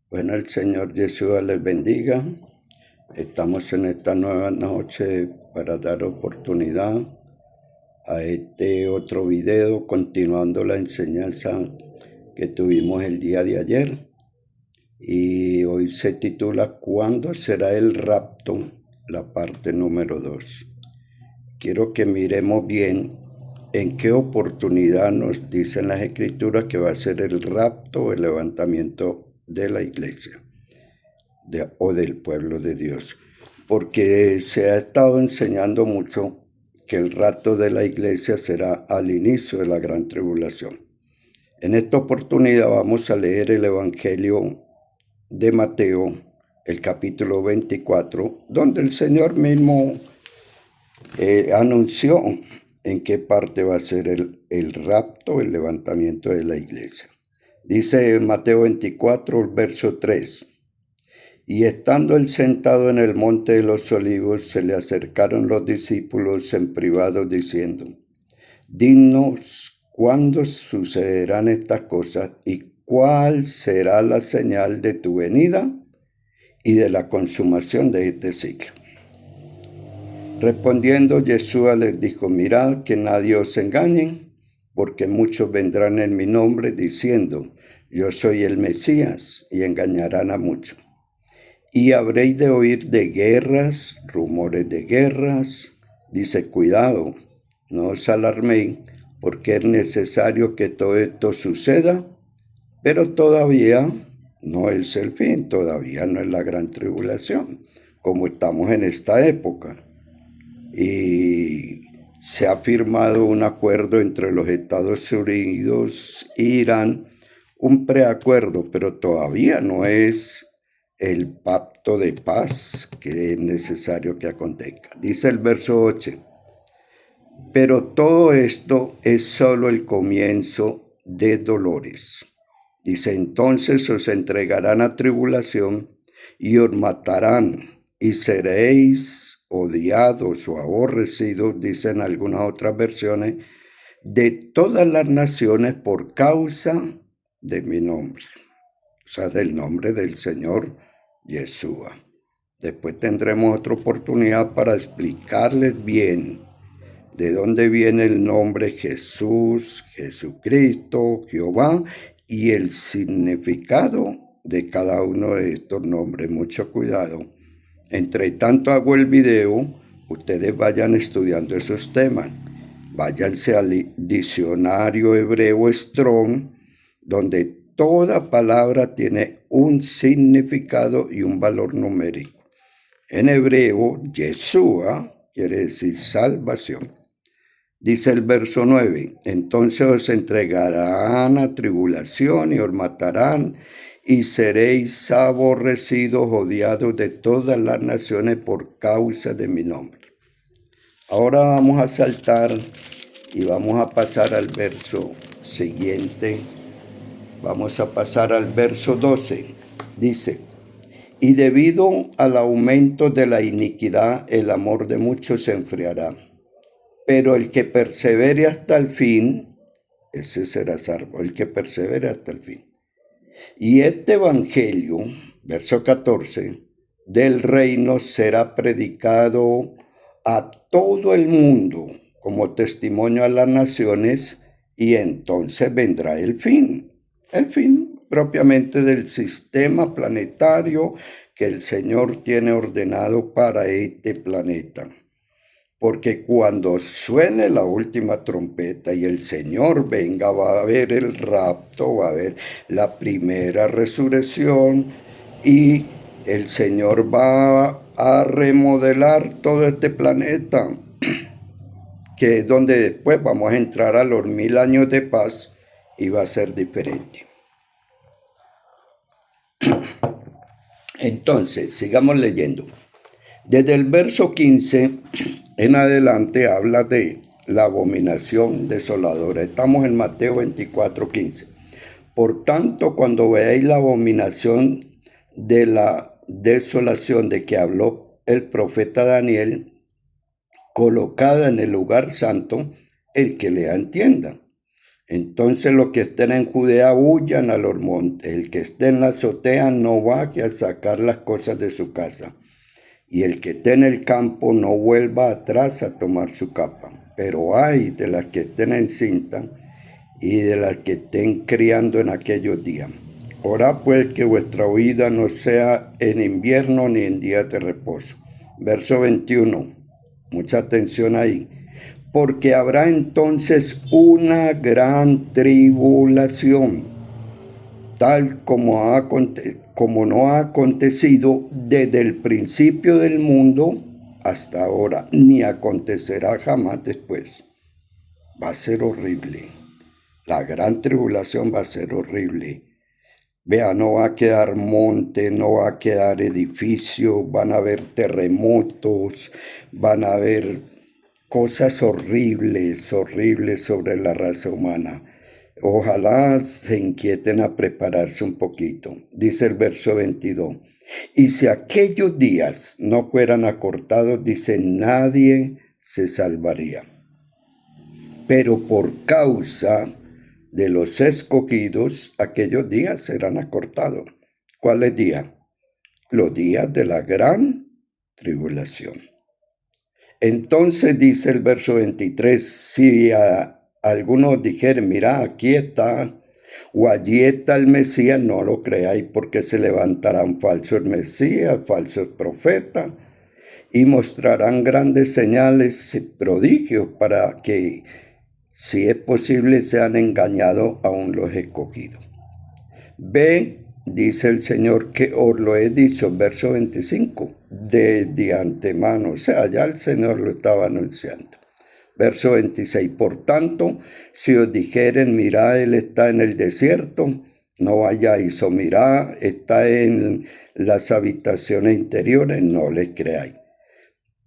Bueno, el Señor Yeshua les bendiga. Estamos en esta nueva noche para dar oportunidad a este otro video, continuando la enseñanza que tuvimos el día de ayer. Y hoy se titula ¿Cuándo será el rapto? La parte número 2. Quiero que miremos bien en qué oportunidad nos dicen las escrituras que va a ser el rapto o el levantamiento de la iglesia o del pueblo de Dios. Porque se ha estado enseñando mucho que el rapto de la iglesia será al inicio de la gran tribulación. En esta oportunidad vamos a leer el Evangelio de Mateo, el capítulo 24, donde el Señor mismo anunció en qué parte va a ser el rapto, el levantamiento de la iglesia. Dice Mateo 24, verso 3. Y estando él sentado en el monte de los olivos, se le acercaron los discípulos en privado diciendo: Dinos cuándo sucederán estas cosas y cuál será la señal de tu venida y de la consumación de este siglo. Respondiendo, Yeshua les dijo: mirad que nadie os engañe, porque muchos vendrán en mi nombre diciendo: yo soy el Mesías, y engañarán a muchos. Y habréis de oír de guerras, rumores de guerras. Dice: cuidado, no os alarméis, porque es necesario que todo esto suceda, pero todavía no es el fin, todavía no es la gran tribulación, como estamos en esta época. Y se ha firmado un acuerdo entre los Estados Unidos e Irán, un preacuerdo, pero todavía no es el pacto de paz que es necesario que acontezca. Dice el verso 8, pero todo esto es solo el comienzo de dolores. Dice: entonces os entregarán a tribulación y os matarán y seréis odiados o aborrecidos, dicen algunas otras versiones, de todas las naciones por causa de mi nombre, o sea, del nombre del Señor Yeshua. Después tendremos otra oportunidad para explicarles bien de dónde viene el nombre Jesús, Jesucristo, Jehová y el significado de cada uno de estos nombres. Mucho cuidado. Entre tanto hago el video, ustedes vayan estudiando esos temas. Váyanse al diccionario hebreo Strong, donde toda palabra tiene un significado y un valor numérico. En hebreo, Yeshua quiere decir salvación. Dice el verso 9, entonces os entregarán a tribulación y os matarán y seréis aborrecidos, odiados de todas las naciones por causa de mi nombre. Ahora vamos a saltar y vamos a pasar al verso siguiente. Vamos a pasar al verso 12. Dice: y debido al aumento de la iniquidad, el amor de muchos se enfriará. Pero el que persevere hasta el fin, ese será salvo, el que persevere hasta el fin. Y este evangelio, verso 14, del reino será predicado a todo el mundo como testimonio a las naciones, y entonces vendrá el fin propiamente del sistema planetario que el Señor tiene ordenado para este planeta. Porque cuando suene la última trompeta y el Señor venga, va a haber el rapto, va a haber la primera resurrección y el Señor va a remodelar todo este planeta, que es donde después vamos a entrar a los 1000 años de paz y va a ser diferente. Entonces, sigamos leyendo. Desde el verso 15 en adelante habla de la abominación desoladora. Estamos en Mateo 24, 15. Por tanto, cuando veáis la abominación de la desolación de que habló el profeta Daniel, colocada en el lugar santo, el que lea entienda. Entonces los que estén en Judea huyan a los montes. El que esté en la azotea no baje a sacar las cosas de su casa. Y el que esté en el campo no vuelva atrás a tomar su capa. Pero ay de las que estén encinta y de las que estén criando en aquellos días. Orad pues que vuestra huida no sea en invierno ni en días de reposo. Verso 21. Mucha atención ahí. Porque habrá entonces una gran tribulación, tal como no ha acontecido desde el principio del mundo hasta ahora, ni acontecerá jamás después. Va a ser horrible. La gran tribulación va a ser horrible. Vea, no va a quedar monte, no va a quedar edificio, van a haber terremotos, van a haber cosas horribles, horribles sobre la raza humana. Ojalá se inquieten a prepararse un poquito. Dice el verso 22. Y si aquellos días no fueran acortados, dice, nadie se salvaría. Pero por causa de los escogidos, aquellos días serán acortados. ¿Cuáles días? Los días de la gran tribulación. Entonces dice el verso 23, si a algunos dijeren, mira, aquí está, o allí está el Mesías, no lo creáis, porque se levantarán falsos Mesías, falsos profetas, y mostrarán grandes señales y prodigios para que, si es posible, sean engañados aún los escogidos. Ve, dice el Señor, que os lo he dicho, verso 25, de antemano, o sea, ya el Señor lo estaba anunciando. Verso 26, por tanto, si os dijeren, mirad, Él está en el desierto, no vayáis, o mirad, está en las habitaciones interiores, no le creáis.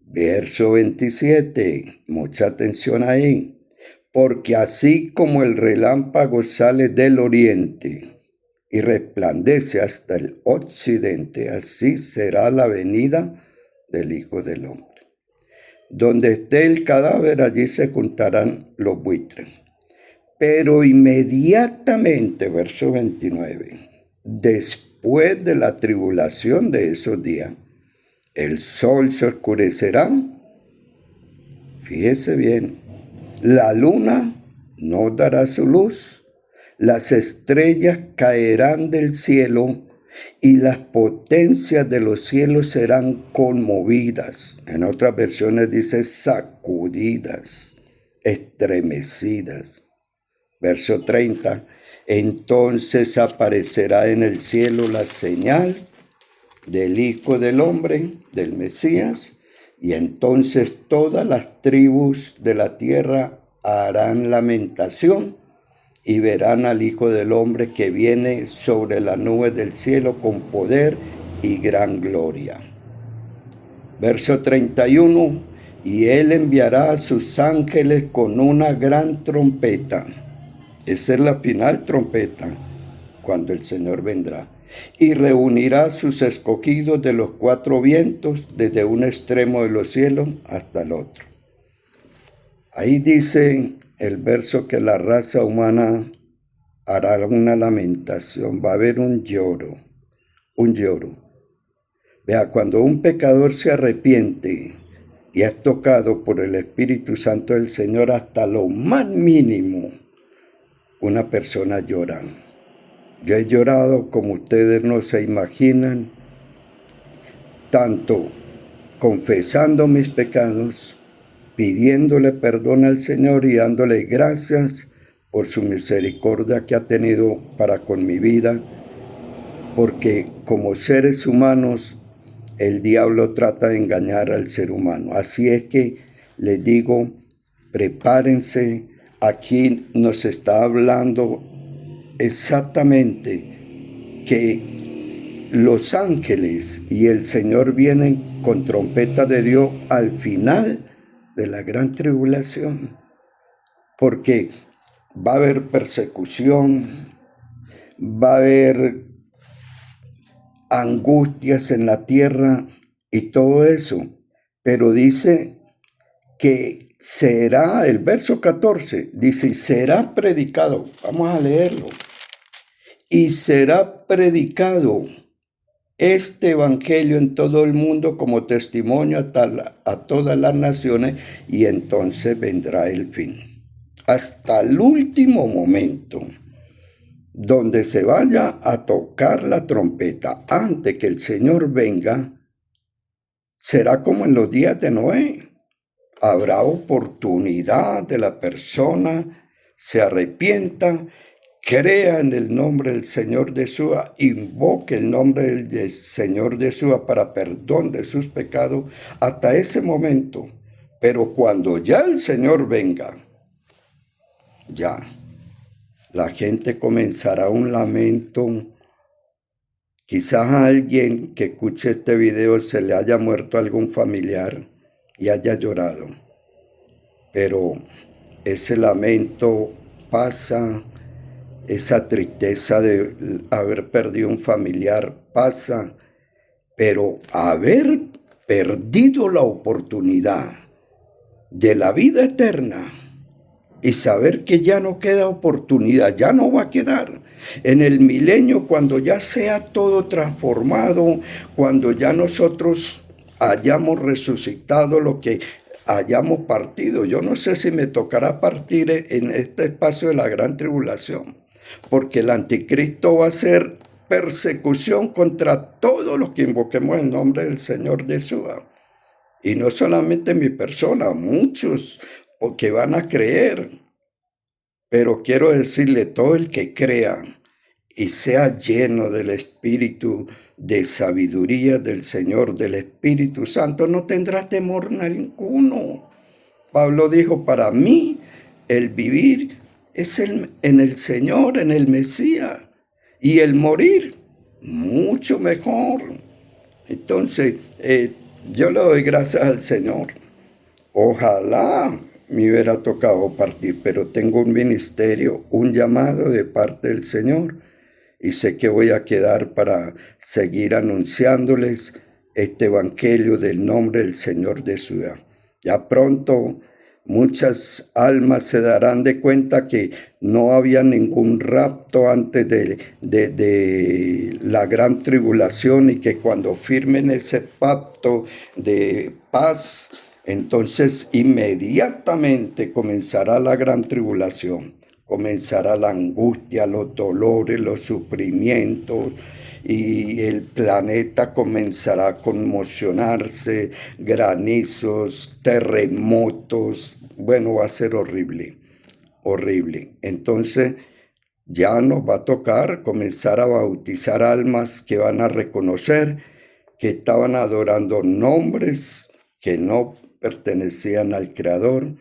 Verso 27, mucha atención ahí. Porque así como el relámpago sale del oriente y resplandece hasta el occidente, así será la venida del Hijo del Hombre. Donde esté el cadáver, allí se juntarán los buitres. Pero inmediatamente, verso 29, después de la tribulación de esos días, el sol se oscurecerá. Fíjese bien, la luna no dará su luz, las estrellas caerán del cielo y las potencias de los cielos serán conmovidas. En otras versiones dice sacudidas, estremecidas. Verso 30. Entonces aparecerá en el cielo la señal del Hijo del Hombre, del Mesías, y entonces todas las tribus de la tierra harán lamentación y verán al Hijo del Hombre que viene sobre las nubes del cielo con poder y gran gloria. Verso 31, y Él enviará a sus ángeles con una gran trompeta. Esa es la final trompeta, cuando el Señor vendrá. Y reunirá a sus escogidos de los cuatro vientos, desde un extremo de los cielos hasta el otro. Ahí dice el verso que la raza humana hará una lamentación, va a haber un lloro, un lloro. Vea, cuando un pecador se arrepiente y es tocado por el Espíritu Santo del Señor hasta lo más mínimo, una persona llora. Yo he llorado como ustedes no se imaginan, tanto confesando mis pecados, pidiéndole perdón al Señor y dándole gracias por su misericordia que ha tenido para con mi vida, porque como seres humanos el diablo trata de engañar al ser humano. Así es que les digo, prepárense, aquí nos está hablando exactamente que los ángeles y el Señor vienen con trompeta de Dios al final de la gran tribulación, porque va a haber persecución, va a haber angustias en la tierra y todo eso, pero dice que será, el verso 14 dice, será predicado, vamos a leerlo, y será predicado este evangelio en todo el mundo como testimonio a todas las naciones, y entonces vendrá el fin. Hasta el último momento, donde se vaya a tocar la trompeta antes que el Señor venga, será como en los días de Noé. Habrá oportunidad de la persona, se arrepienta, crea en el nombre del Señor de Yeshua, invoque el nombre del Señor de Yeshua para perdón de sus pecados hasta ese momento. Pero cuando ya el Señor venga, ya la gente comenzará un lamento. Quizás a alguien que escuche este video se le haya muerto algún familiar y haya llorado, pero ese lamento pasa, esa tristeza de haber perdido un familiar pasa, pero haber perdido la oportunidad de la vida eterna y saber que ya no queda oportunidad, ya no va a quedar. En el milenio, cuando ya sea todo transformado, cuando ya nosotros hayamos resucitado lo que hayamos partido. Yo no sé si me tocará partir en este espacio de la gran tribulación, porque el anticristo va a ser persecución contra todos los que invoquemos el nombre del Señor Yeshua. Y no solamente mi persona, muchos que van a creer. Pero quiero decirle, todo el que crea y sea lleno del Espíritu de sabiduría del Señor, del Espíritu Santo, no tendrá temor ninguno. Pablo dijo, para mí el vivir es en el Señor, en el Mesías, y el morir mucho mejor. Entonces, yo le doy gracias al Señor. Ojalá me hubiera tocado partir, pero tengo un ministerio, un llamado de parte del Señor, y sé que voy a quedar para seguir anunciándoles este evangelio del nombre del Señor de Yeshua. Ya pronto muchas almas se darán de cuenta que no había ningún rapto antes de la gran tribulación, y que cuando firmen ese pacto de paz, entonces inmediatamente comenzará la gran tribulación, comenzará la angustia, los dolores, los sufrimientos, y el planeta comenzará a conmocionarse, granizos, terremotos. Bueno, va a ser horrible, horrible. Entonces ya nos va a tocar comenzar a bautizar almas que van a reconocer que estaban adorando nombres que no pertenecían al Creador,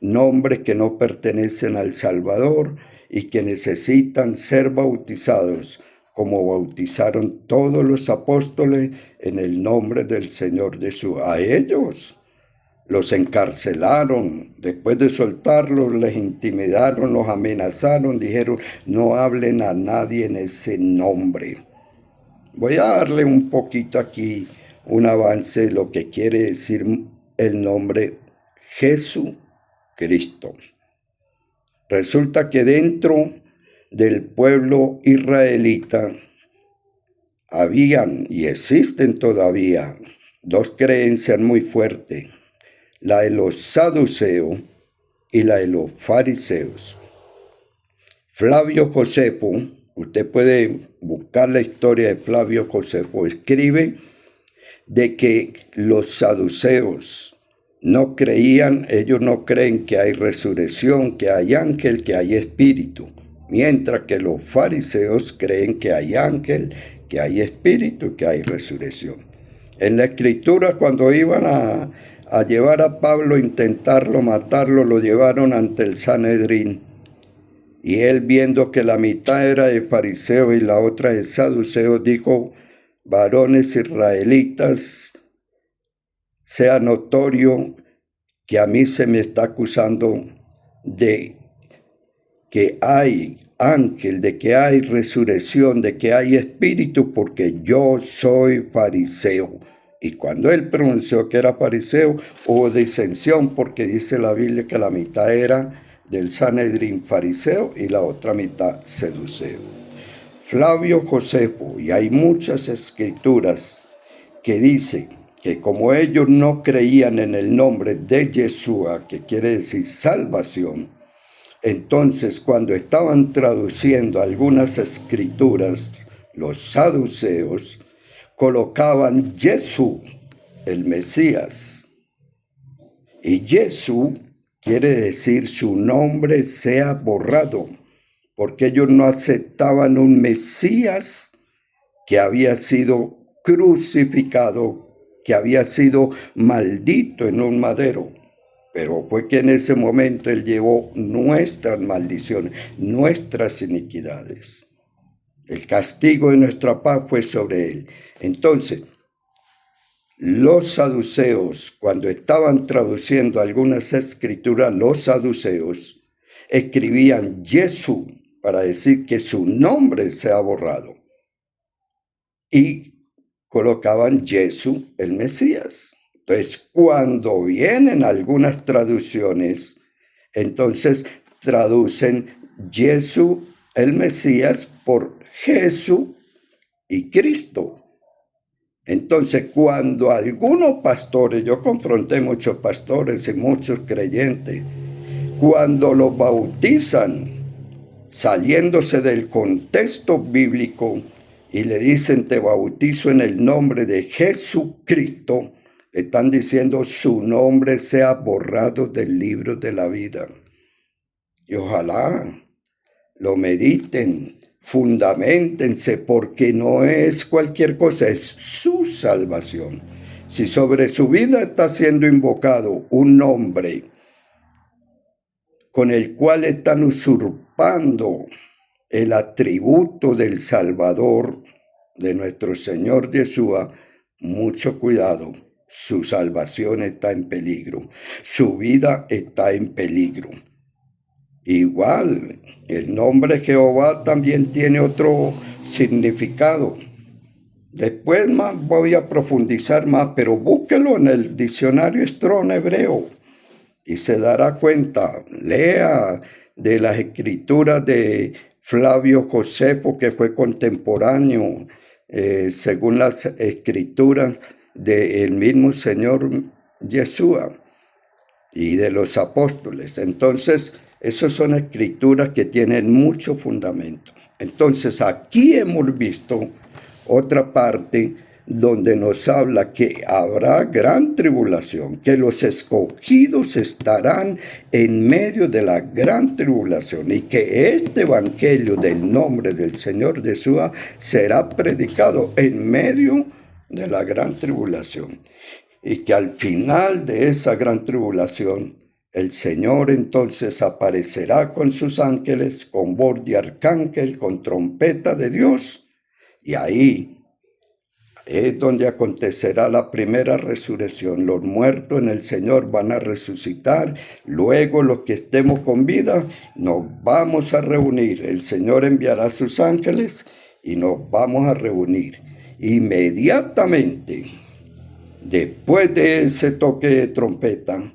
nombres que no pertenecen al Salvador, y que necesitan ser bautizados como bautizaron todos los apóstoles en el nombre del Señor Jesús. A ellos los encarcelaron, después de soltarlos les intimidaron, los amenazaron, dijeron, no hablen a nadie en ese nombre. Voy a darle un poquito aquí un avance de lo que quiere decir el nombre Jesucristo. Resulta que dentro del pueblo israelita habían y existen todavía dos creencias muy fuertes, la de los saduceos y la de los fariseos. Flavio Josefo, usted puede buscar la historia de Flavio Josefo, escribe de que los saduceos no creían, ellos no creen que hay resurrección, que hay ángel, que hay espíritu, mientras que los fariseos creen que hay ángel, que hay espíritu, que hay resurrección. En la escritura, cuando iban a llevar a Pablo, intentarlo matarlo, lo llevaron ante el Sanedrín. Y él, viendo que la mitad era de fariseos y la otra de saduceos, dijo, varones israelitas, sea notorio que a mí se me está acusando de que hay ángel, de que hay resurrección, de que hay espíritu, porque yo soy fariseo. Y cuando él pronunció que era fariseo, hubo disensión porque dice la Biblia que la mitad era del Sanedrín fariseo y la otra mitad seduceo. Flavio Josefo, y hay muchas escrituras que dicen que como ellos no creían en el nombre de Yeshua, que quiere decir salvación, entonces cuando estaban traduciendo algunas escrituras, los saduceos colocaban Jesús, el Mesías. Y Jesús quiere decir su nombre sea borrado, porque ellos no aceptaban un Mesías que había sido crucificado, que había sido maldito en un madero. Pero fue que en ese momento Él llevó nuestras maldiciones, nuestras iniquidades. El castigo de nuestra paz fue sobre Él. Entonces, los saduceos, cuando estaban traduciendo algunas escrituras, los saduceos escribían Jesús para decir que su nombre se ha borrado. Y colocaban Jesús, el Mesías. Entonces, cuando vienen algunas traducciones, entonces traducen Jesús, el Mesías, por Jesús y Cristo. Entonces, cuando algunos pastores, yo confronté muchos pastores y muchos creyentes, cuando los bautizan, saliéndose del contexto bíblico, y le dicen, te bautizo en el nombre de Jesucristo, están diciendo su nombre sea borrado del libro de la vida. Y ojalá lo mediten, fundamentense, porque no es cualquier cosa, es su salvación. Si sobre su vida está siendo invocado un nombre con el cual están usurpando el atributo del Salvador, de nuestro Señor Yeshua, mucho cuidado. Su salvación está en peligro. Su vida está en peligro. Igual, el nombre Jehová también tiene otro significado. Después más voy a profundizar más, pero búsquelo en el diccionario Strong hebreo y se dará cuenta. Lea de las escrituras de Flavio Josefo, que fue contemporáneo, según las escrituras del mismo Señor Yeshua y de los apóstoles. Entonces, esas son escrituras que tienen mucho fundamento. Entonces, aquí hemos visto otra parte donde nos habla que habrá gran tribulación, que los escogidos estarán en medio de la gran tribulación y que este evangelio del nombre del Señor Yeshua será predicado en medio de la gran tribulación y que al final de esa gran tribulación el Señor entonces aparecerá con sus ángeles, con voz de arcángel, con trompeta de Dios, y ahí es donde acontecerá la primera resurrección. Los muertos en el Señor van a resucitar. Luego los que estemos con vida nos vamos a reunir. El Señor enviará a sus ángeles y nos vamos a reunir. Inmediatamente, después de ese toque de trompeta,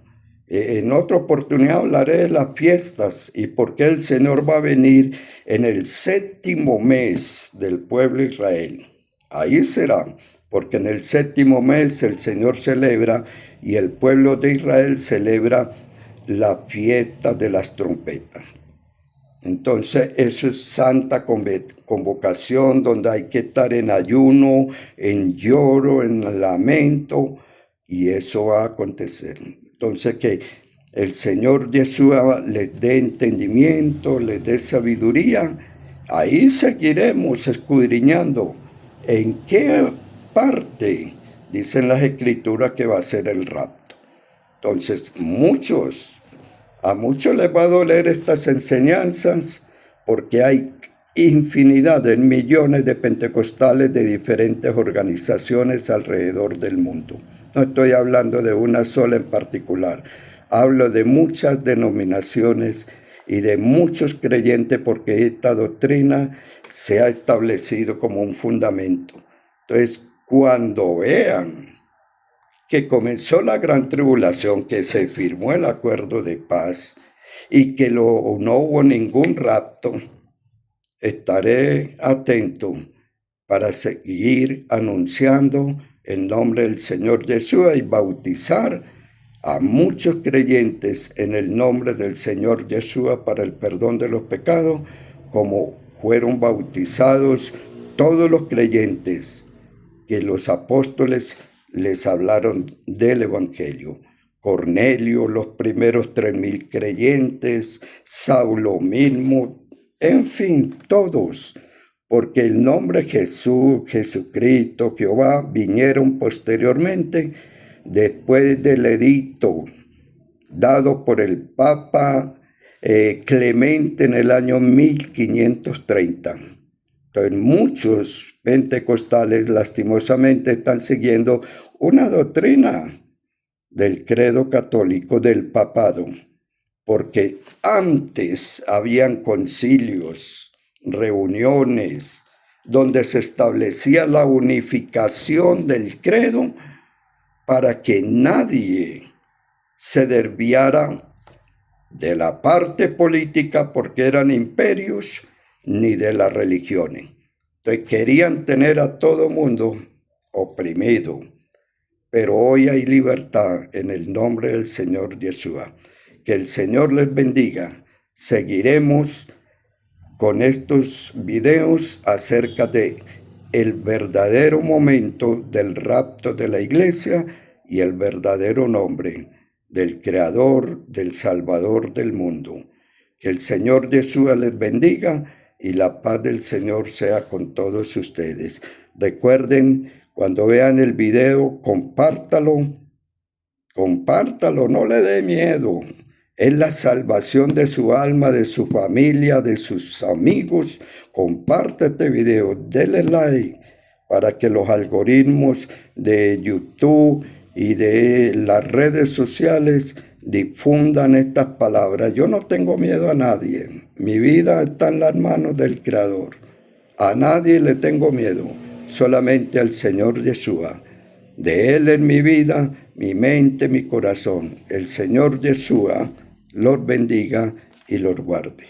en otra oportunidad hablaré de las fiestas y por qué el Señor va a venir en el 7º mes del pueblo de Israel. Ahí será, porque en el 7º mes el Señor celebra y el pueblo de Israel celebra la fiesta de las trompetas. Entonces eso es santa convocación donde hay que estar en ayuno, en lloro, en lamento, y eso va a acontecer. Entonces que el Señor Yeshua les dé entendimiento, les dé sabiduría. Ahí seguiremos escudriñando en qué parte dicen las escrituras que va a ser el rapto. Entonces a muchos les va a doler estas enseñanzas porque hay infinidad de millones de pentecostales de diferentes organizaciones alrededor del mundo. No estoy hablando de una sola en particular. Hablo de muchas denominaciones y de muchos creyentes porque esta doctrina se ha establecido como un fundamento. Entonces, cuando vean que comenzó la gran tribulación, que se firmó el acuerdo de paz y que no hubo ningún rapto, estaré atento para seguir anunciando el nombre del Señor Yeshua y bautizar a muchos creyentes en el nombre del Señor Yeshua para el perdón de los pecados, como fueron bautizados todos los creyentes que los apóstoles les hablaron del Evangelio. Cornelio, los primeros 3,000 creyentes, Saulo mismo, en fin, todos, porque el nombre Jesús, Jesucristo, Jehová, vinieron posteriormente después del edicto dado por el Papa Clemente en el año 1530. Entonces, muchos pentecostales lastimosamente están siguiendo una doctrina del credo católico del papado, porque antes habían concilios, reuniones, donde se establecía la unificación del credo para que nadie se desviara de la parte política, porque eran imperios, ni de las religiones. Entonces querían tener a todo mundo oprimido, pero hoy hay libertad en el nombre del Señor Yeshua. Que el Señor les bendiga. Seguiremos con estos videos acerca de el verdadero momento del rapto de la iglesia y el verdadero nombre del Creador, del Salvador del mundo. Que el Señor Yeshua les bendiga y la paz del Señor sea con todos ustedes. Recuerden, cuando vean el video, compártalo, no le dé miedo. Es la salvación de su alma, de su familia, de sus amigos. Comparte este video, denle like para que los algoritmos de YouTube y de las redes sociales difundan estas palabras. Yo no tengo miedo a nadie. Mi vida está en las manos del Creador. A nadie le tengo miedo, solamente al Señor Yeshua. De Él es mi vida, mi mente, mi corazón. El Señor Yeshua los bendiga y los guarde.